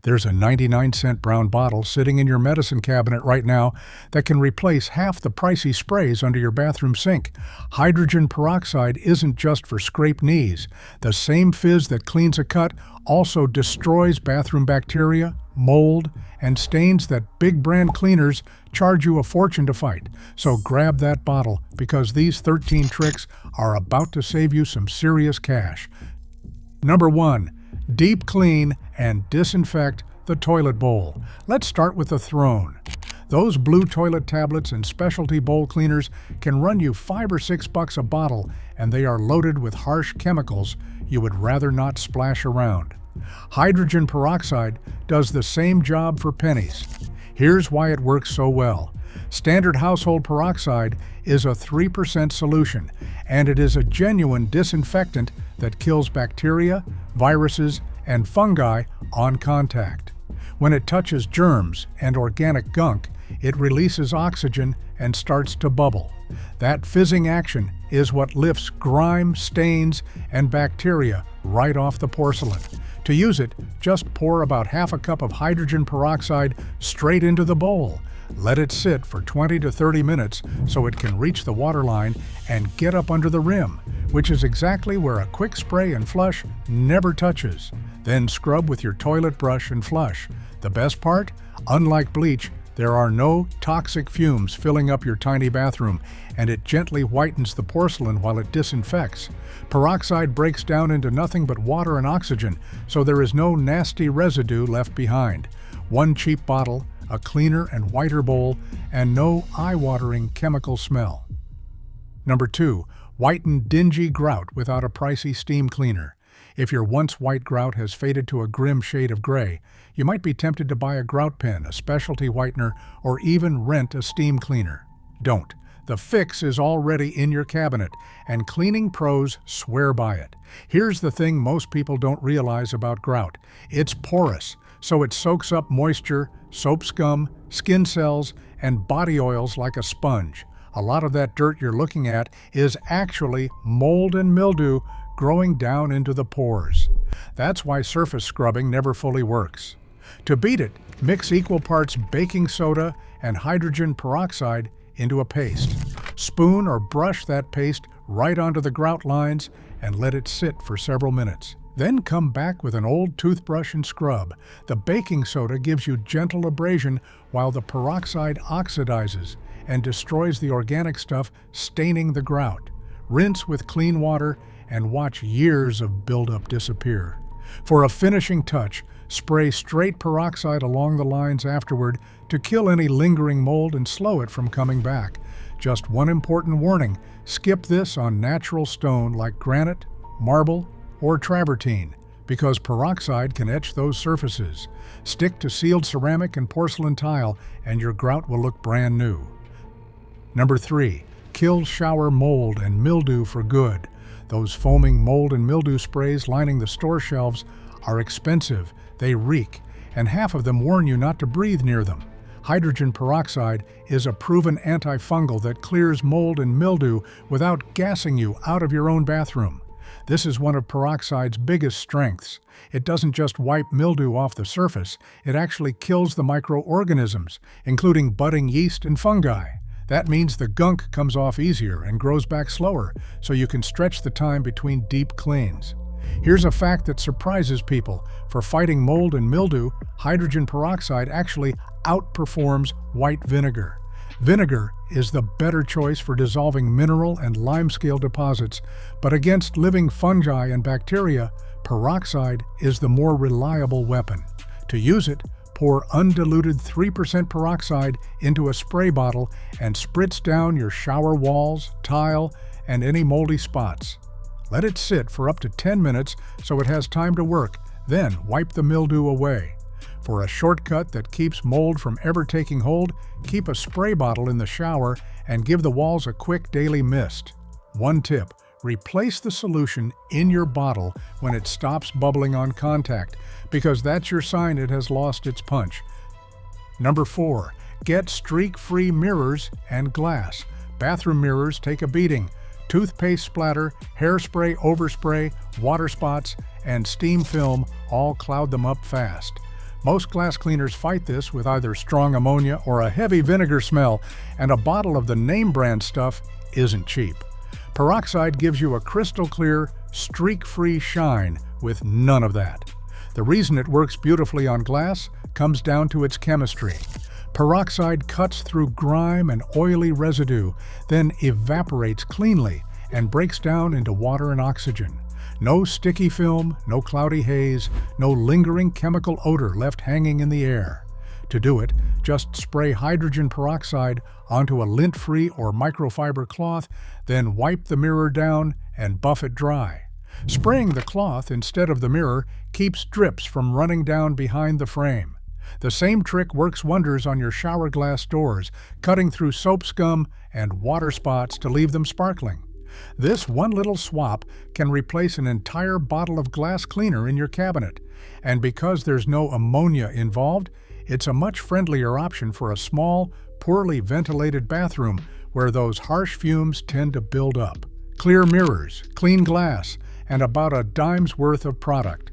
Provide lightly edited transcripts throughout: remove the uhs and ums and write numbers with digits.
There's a 99-cent brown bottle sitting in your medicine cabinet right now that can replace half the pricey sprays under your bathroom sink. Hydrogen peroxide isn't just for scraped knees. The same fizz that cleans a cut also destroys bathroom bacteria, mold, and stains that big brand cleaners charge you a fortune to fight. So grab that bottle, because these 13 tricks are about to save you some serious cash. Number 1. Deep clean and disinfect the toilet bowl. Let's start with the throne. Those blue toilet tablets and specialty bowl cleaners can run you $5 or $6 a bottle, and they are loaded with harsh chemicals you would rather not splash around. Hydrogen peroxide does the same job for pennies. Here's why it works so well. Standard household peroxide is a 3% solution, and it is a genuine disinfectant that kills bacteria, viruses, and fungi on contact. When it touches germs and organic gunk, it releases oxygen and starts to bubble. That fizzing action is what lifts grime, stains, and bacteria right off the porcelain. To use it, just pour about half a cup of hydrogen peroxide straight into the bowl. Let it sit for 20 to 30 minutes so it can reach the waterline and get up under the rim, which is exactly where a quick spray and flush never touches. Then scrub with your toilet brush and flush. The best part? Unlike bleach, there are no toxic fumes filling up your tiny bathroom, and it gently whitens the porcelain while it disinfects. Peroxide breaks down into nothing but water and oxygen, so there is no nasty residue left behind. One cheap bottle, a cleaner and whiter bowl, and no eye-watering chemical smell. Number 2. Whiten dingy grout without a pricey steam cleaner. If your once white grout has faded to a grim shade of gray, you might be tempted to buy a grout pen, a specialty whitener, or even rent a steam cleaner. Don't. The fix is already in your cabinet, and cleaning pros swear by it. Here's the thing most people don't realize about grout. It's porous, so it soaks up moisture, soap scum, skin cells, and body oils like a sponge. A lot of that dirt you're looking at is actually mold and mildew growing down into the pores. That's why surface scrubbing never fully works. To beat it, mix equal parts baking soda and hydrogen peroxide into a paste. Spoon or brush that paste right onto the grout lines and let it sit for several minutes. Then come back with an old toothbrush and scrub. The baking soda gives you gentle abrasion while the peroxide oxidizes and destroys the organic stuff staining the grout. Rinse with clean water and watch years of buildup disappear. For a finishing touch, spray straight peroxide along the lines afterward to kill any lingering mold and slow it from coming back. Just one important warning: skip this on natural stone like granite, marble, or travertine, because peroxide can etch those surfaces. Stick to sealed ceramic and porcelain tile, and your grout will look brand new. Number 3. Kill shower mold and mildew for good. Those foaming mold and mildew sprays lining the store shelves are expensive, they reek, and half of them warn you not to breathe near them. Hydrogen peroxide is a proven antifungal that clears mold and mildew without gassing you out of your own bathroom. This is one of peroxide's biggest strengths. It doesn't just wipe mildew off the surface, it actually kills the microorganisms, including budding yeast and fungi. That means the gunk comes off easier and grows back slower, so you can stretch the time between deep cleans. Here's a fact that surprises people. For fighting mold and mildew, hydrogen peroxide actually outperforms white vinegar. Vinegar is the better choice for dissolving mineral and limescale deposits, but against living fungi and bacteria, peroxide is the more reliable weapon. To use it, pour undiluted 3% peroxide into a spray bottle and spritz down your shower walls, tile, and any moldy spots. Let it sit for up to 10 minutes so it has time to work, then wipe the mildew away. For a shortcut that keeps mold from ever taking hold, keep a spray bottle in the shower and give the walls a quick daily mist. One tip: replace the solution in your bottle when it stops bubbling on contact, because that's your sign it has lost its punch. Number 4. Get streak-free mirrors and glass. Bathroom mirrors take a beating. Toothpaste splatter, hairspray overspray, water spots, and steam film all cloud them up fast. Most glass cleaners fight this with either strong ammonia or a heavy vinegar smell, and a bottle of the name brand stuff isn't cheap. Peroxide gives you a crystal clear, streak-free shine with none of that. The reason it works beautifully on glass comes down to its chemistry. Peroxide cuts through grime and oily residue, then evaporates cleanly and breaks down into water and oxygen. No sticky film, no cloudy haze, no lingering chemical odor left hanging in the air. To do it, just spray hydrogen peroxide onto a lint-free or microfiber cloth, then wipe the mirror down and buff it dry. Spraying the cloth instead of the mirror keeps drips from running down behind the frame. The same trick works wonders on your shower glass doors, cutting through soap scum and water spots to leave them sparkling. This one little swap can replace an entire bottle of glass cleaner in your cabinet, and because there's no ammonia involved, it's a much friendlier option for a small, poorly ventilated bathroom where those harsh fumes tend to build up. Clear mirrors, clean glass, and about a dime's worth of product.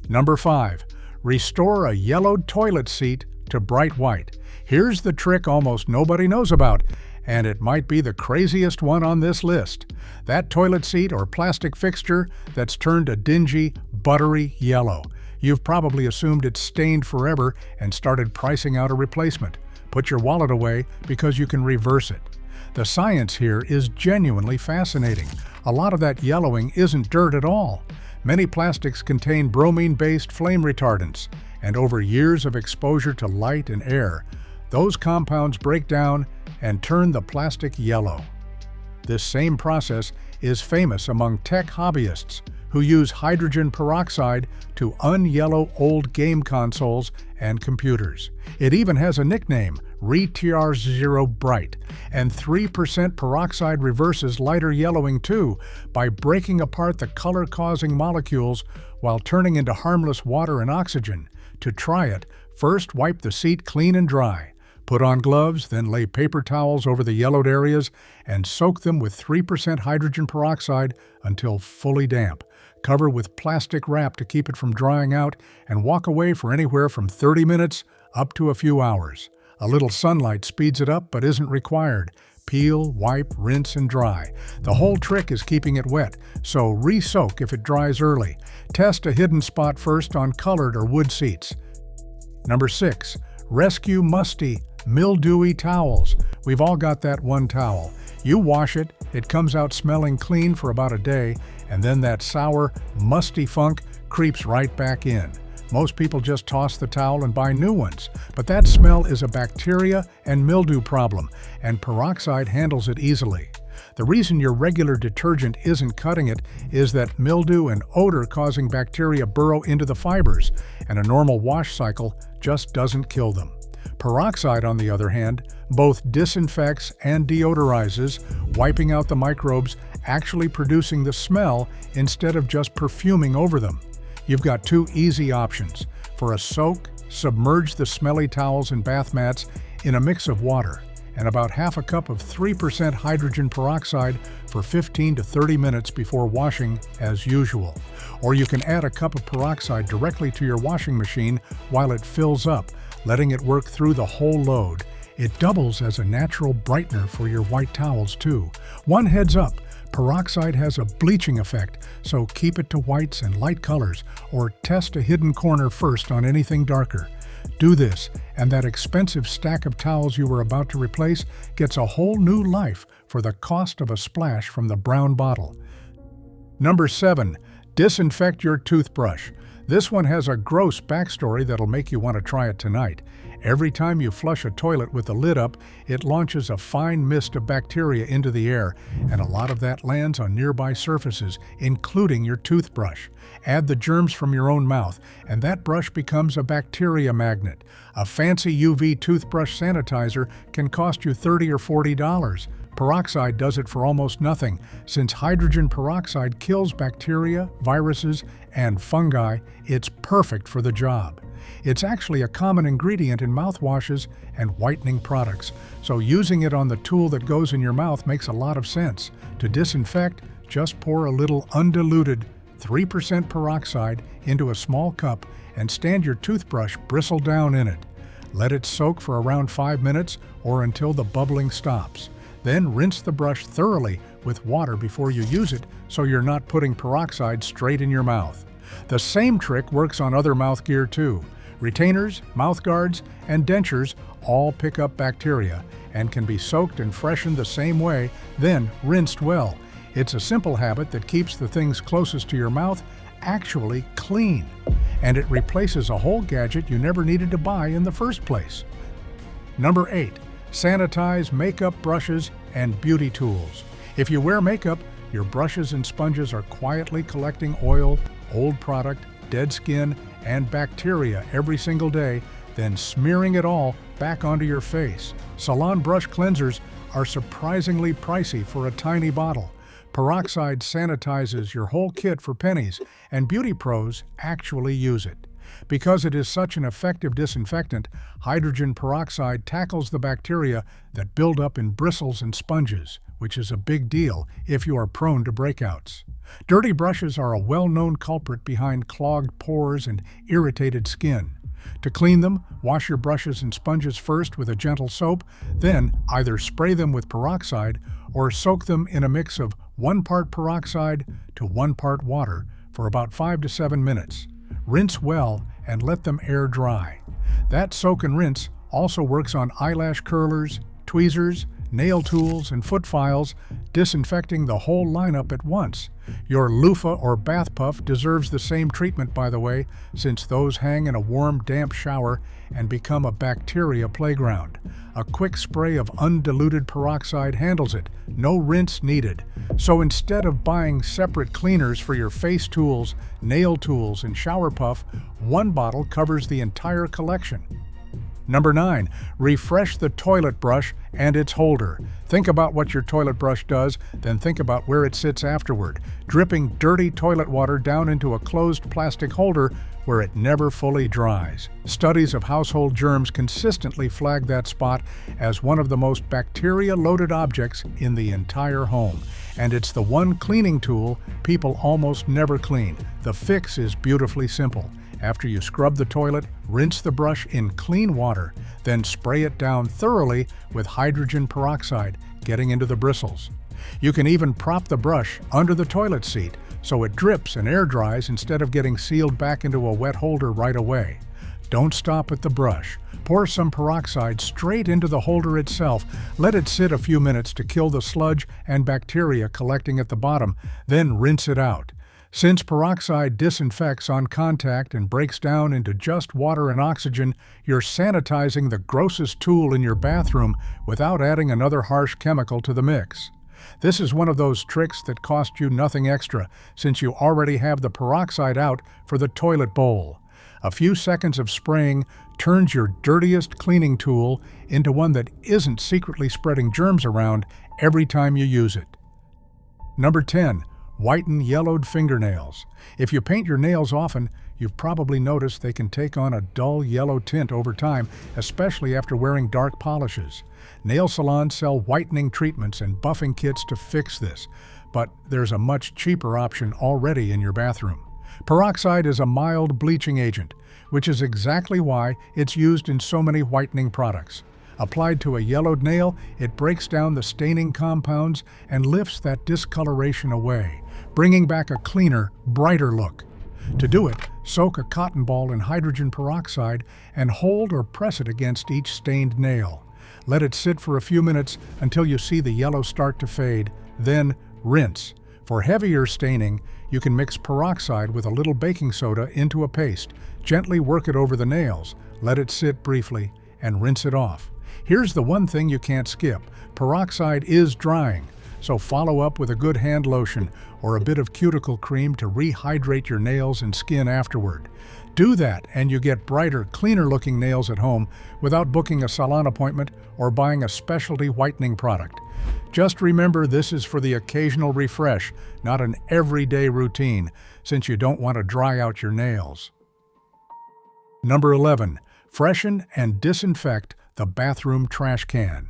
Number 5. Restore a yellowed toilet seat to bright white. Here's the trick almost nobody knows about, and it might be the craziest one on this list. That toilet seat or plastic fixture that's turned a dingy, buttery yellow. You've probably assumed it's stained forever and started pricing out a replacement. Put your wallet away because you can reverse it. The science here is genuinely fascinating. A lot of that yellowing isn't dirt at all. Many plastics contain bromine-based flame retardants, and over years of exposure to light and air, those compounds break down and turn the plastic yellow. This same process is famous among tech hobbyists who use hydrogen peroxide to unyellow old game consoles and computers. It even has a nickname, ReTR0 Bright, and 3% peroxide reverses lighter yellowing too by breaking apart the color-causing molecules while turning into harmless water and oxygen. To try it, first wipe the seat clean and dry. Put on gloves, then lay paper towels over the yellowed areas and soak them with 3% hydrogen peroxide until fully damp. Cover with plastic wrap to keep it from drying out and walk away for anywhere from 30 minutes up to a few hours. A little sunlight speeds it up but isn't required. Peel, wipe, rinse, and dry. The whole trick is keeping it wet, so re-soak if it dries early. Test a hidden spot first on colored or wood seats. Number 6. Rescue musty, mildewy towels. We've all got that one towel. You wash it, it comes out smelling clean for about a day, and then that sour, musty funk creeps right back in. Most people just toss the towel and buy new ones, but that smell is a bacteria and mildew problem, and peroxide handles it easily. The reason your regular detergent isn't cutting it is that mildew and odor-causing bacteria burrow into the fibers, and a normal wash cycle just doesn't kill them. Peroxide, on the other hand, both disinfects and deodorizes, wiping out the microbes, actually producing the smell instead of just perfuming over them. You've got two easy options. For a soak, submerge the smelly towels and bath mats in a mix of water and about half a cup of 3% hydrogen peroxide for 15 to 30 minutes before washing as usual. Or you can add a cup of peroxide directly to your washing machine while it fills up, letting it work through the whole load. It doubles as a natural brightener for your white towels too. One heads up, peroxide has a bleaching effect, so keep it to whites and light colors, or test a hidden corner first on anything darker. Do this, and that expensive stack of towels you were about to replace gets a whole new life for the cost of a splash from the brown bottle. Number 7. Disinfect your toothbrush. This one has a gross backstory that'll make you want to try it tonight. Every time you flush a toilet with the lid up, it launches a fine mist of bacteria into the air, and a lot of that lands on nearby surfaces, including your toothbrush. Add the germs from your own mouth, and that brush becomes a bacteria magnet. A fancy UV toothbrush sanitizer can cost you $30 or $40. Peroxide does it for almost nothing. Since hydrogen peroxide kills bacteria, viruses, and fungi, it's perfect for the job. It's actually a common ingredient in mouthwashes and whitening products, so using it on the tool that goes in your mouth makes a lot of sense. To disinfect, just pour a little undiluted 3% peroxide into a small cup and stand your toothbrush bristle down in it. Let it soak for around 5 minutes or until the bubbling stops. Then rinse the brush thoroughly with water before you use it so you're not putting peroxide straight in your mouth. The same trick works on other mouth gear too. Retainers, mouth guards, and dentures all pick up bacteria and can be soaked and freshened the same way, then rinsed well. It's a simple habit that keeps the things closest to your mouth actually clean, and it replaces a whole gadget you never needed to buy in the first place. Number 8. Sanitize makeup brushes and beauty tools. If you wear makeup, your brushes and sponges are quietly collecting oil, old product, dead skin, and bacteria every single day, then smearing it all back onto your face. Salon brush cleansers are surprisingly pricey for a tiny bottle. Peroxide sanitizes your whole kit for pennies, and beauty pros actually use it. Because it is such an effective disinfectant, hydrogen peroxide tackles the bacteria that build up in bristles and sponges, which is a big deal if you are prone to breakouts. Dirty brushes are a well-known culprit behind clogged pores and irritated skin. To clean them, wash your brushes and sponges first with a gentle soap, then either spray them with peroxide or soak them in a mix of 1 part peroxide to 1 part water for about 5 to 7 minutes. Rinse well and let them air dry. That soak and rinse also works on eyelash curlers, tweezers, nail tools, and foot files, disinfecting the whole lineup at once. Your loofah or bath puff deserves the same treatment, by the way, since those hang in a warm, damp shower and become a bacteria playground. A quick spray of undiluted peroxide handles it, no rinse needed. So instead of buying separate cleaners for your face tools, nail tools, and shower puff, 1 bottle covers the entire collection. Number 9. Refresh the toilet brush and its holder. Think about what your toilet brush does, then think about where it sits afterward, dripping dirty toilet water down into a closed plastic holder where it never fully dries. Studies of household germs consistently flag that spot as one of the most bacteria-loaded objects in the entire home. And it's the one cleaning tool people almost never clean. The fix is beautifully simple. After you scrub the toilet, rinse the brush in clean water, then spray it down thoroughly with hydrogen peroxide, getting into the bristles. You can even prop the brush under the toilet seat so it drips and air dries instead of getting sealed back into a wet holder right away. Don't stop at the brush. Pour some peroxide straight into the holder itself. Let it sit a few minutes to kill the sludge and bacteria collecting at the bottom, then rinse it out. Since peroxide disinfects on contact and breaks down into just water and oxygen, you're sanitizing the grossest tool in your bathroom without adding another harsh chemical to the mix. This is one of those tricks that cost you nothing extra, since you already have the peroxide out for the toilet bowl. A few seconds of spraying turns your dirtiest cleaning tool into one that isn't secretly spreading germs around every time you use it. Number 10. Whiten yellowed fingernails. If you paint your nails often, you've probably noticed they can take on a dull yellow tint over time, especially after wearing dark polishes. Nail salons sell whitening treatments and buffing kits to fix this, but there's a much cheaper option already in your bathroom. Peroxide is a mild bleaching agent, which is exactly why it's used in so many whitening products. Applied to a yellowed nail, it breaks down the staining compounds and lifts that discoloration away, bringing back a cleaner, brighter look. To do it, soak a cotton ball in hydrogen peroxide and hold or press it against each stained nail. Let it sit for a few minutes until you see the yellow start to fade, then rinse. For heavier staining, you can mix peroxide with a little baking soda into a paste. Gently work it over the nails, let it sit briefly, and rinse it off. Here's the one thing you can't skip. Peroxide is drying, so follow up with a good hand lotion or a bit of cuticle cream to rehydrate your nails and skin afterward. Do that and you get brighter, cleaner-looking nails at home without booking a salon appointment or buying a specialty whitening product. Just remember, this is for the occasional refresh, not an everyday routine, since you don't want to dry out your nails. Number 11. Freshen and disinfect the bathroom trash can.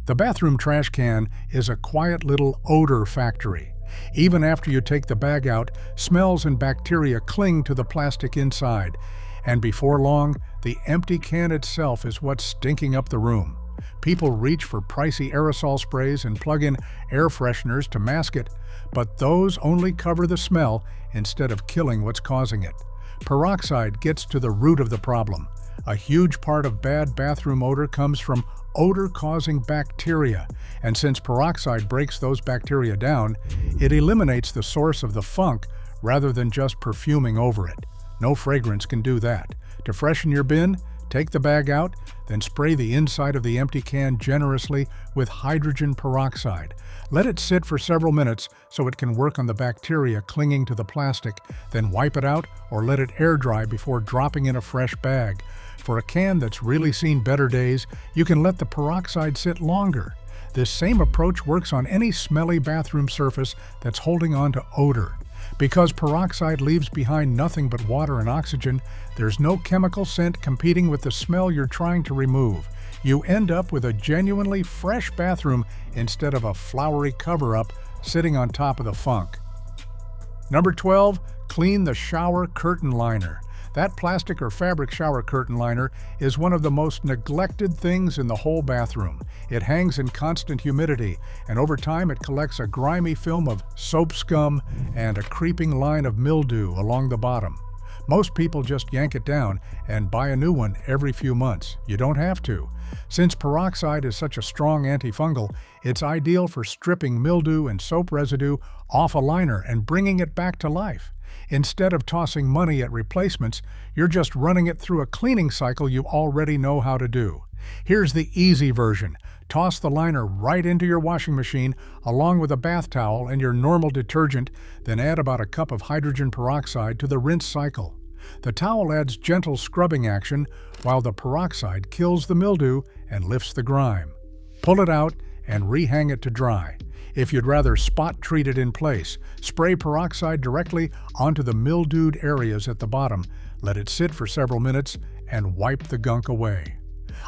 The bathroom trash can is a quiet little odor factory. Even after you take the bag out, smells and bacteria cling to the plastic inside, and before long, the empty can itself is what's stinking up the room. People reach for pricey aerosol sprays and plug in air fresheners to mask it, but those only cover the smell instead of killing what's causing it. Peroxide gets to the root of the problem. A huge part of bad bathroom odor comes from odor-causing bacteria, and since peroxide breaks those bacteria down, it eliminates the source of the funk rather than just perfuming over it. No fragrance can do that. To freshen your bin, take the bag out, then spray the inside of the empty can generously with hydrogen peroxide. Let it sit for several minutes so it can work on the bacteria clinging to the plastic, then wipe it out or let it air dry before dropping in a fresh bag. For a can that's really seen better days, you can let the peroxide sit longer. This same approach works on any smelly bathroom surface that's holding on to odor. Because peroxide leaves behind nothing but water and oxygen, there's no chemical scent competing with the smell you're trying to remove. You end up with a genuinely fresh bathroom instead of a flowery cover-up sitting on top of the funk. Number 12, clean the shower curtain liner. That plastic or fabric shower curtain liner is one of the most neglected things in the whole bathroom. It hangs in constant humidity, and over time it collects a grimy film of soap scum and a creeping line of mildew along the bottom. Most people just yank it down and buy a new one every few months. You don't have to. Since peroxide is such a strong antifungal, it's ideal for stripping mildew and soap residue off a liner and bringing it back to life. Instead of tossing money at replacements, you're just running it through a cleaning cycle you already know how to do. Here's the easy version. Toss the liner right into your washing machine along with a bath towel and your normal detergent, then add about a cup of hydrogen peroxide to the rinse cycle. The towel adds gentle scrubbing action while the peroxide kills the mildew and lifts the grime. Pull it out and rehang it to dry. If you'd rather spot treat it in place, spray peroxide directly onto the mildewed areas at the bottom, let it sit for several minutes, and wipe the gunk away.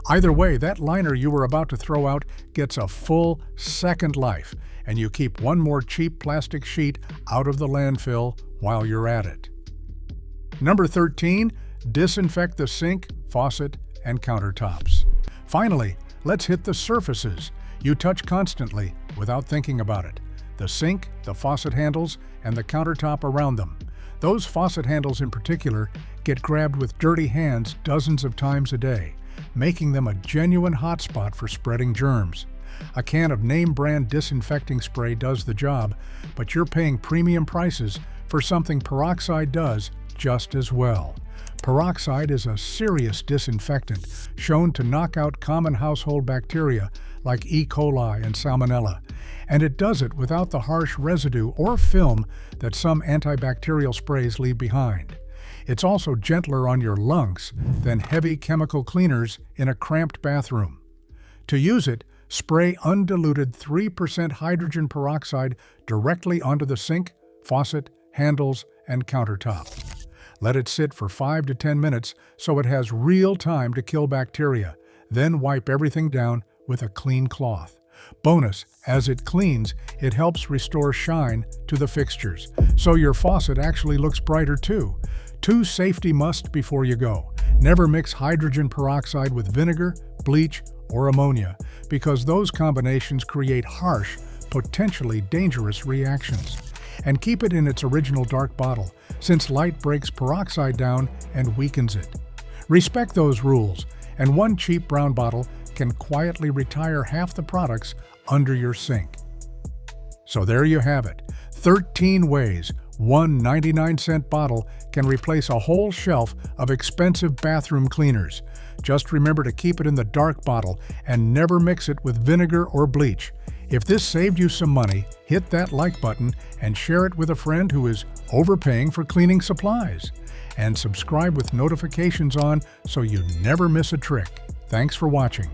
Either way, that liner you were about to throw out gets a full second life, and you keep one more cheap plastic sheet out of the landfill while you're at it. Number 13, disinfect the sink, faucet, and countertops. Finally, let's hit the surfaces you touch constantly without thinking about it. The sink, the faucet handles, and the countertop around them. Those faucet handles in particular get grabbed with dirty hands dozens of times a day, making them a genuine hotspot for spreading germs. A can of name-brand disinfecting spray does the job, but you're paying premium prices for something peroxide does just as well. Peroxide is a serious disinfectant shown to knock out common household bacteria like E. coli and Salmonella, and it does it without the harsh residue or film that some antibacterial sprays leave behind. It's also gentler on your lungs than heavy chemical cleaners in a cramped bathroom. To use it, spray undiluted 3% hydrogen peroxide directly onto the sink, faucet, handles, and countertop. Let it sit for 5 to 10 minutes so it has real time to kill bacteria, then wipe everything down with a clean cloth. Bonus, as it cleans, it helps restore shine to the fixtures, so your faucet actually looks brighter too. 2 safety musts before you go. Never mix hydrogen peroxide with vinegar, bleach, or ammonia, because those combinations create harsh, potentially dangerous reactions. And keep it in its original dark bottle, since light breaks peroxide down and weakens it. Respect those rules, and one cheap brown bottle can quietly retire half the products under your sink. So there you have it, 13 ways one 99-cent bottle can replace a whole shelf of expensive bathroom cleaners. Just remember to keep it in the dark bottle and never mix it with vinegar or bleach. If this saved you some money, hit that like button and share it with a friend who is overpaying for cleaning supplies. And subscribe with notifications on so you never miss a trick. Thanks for watching.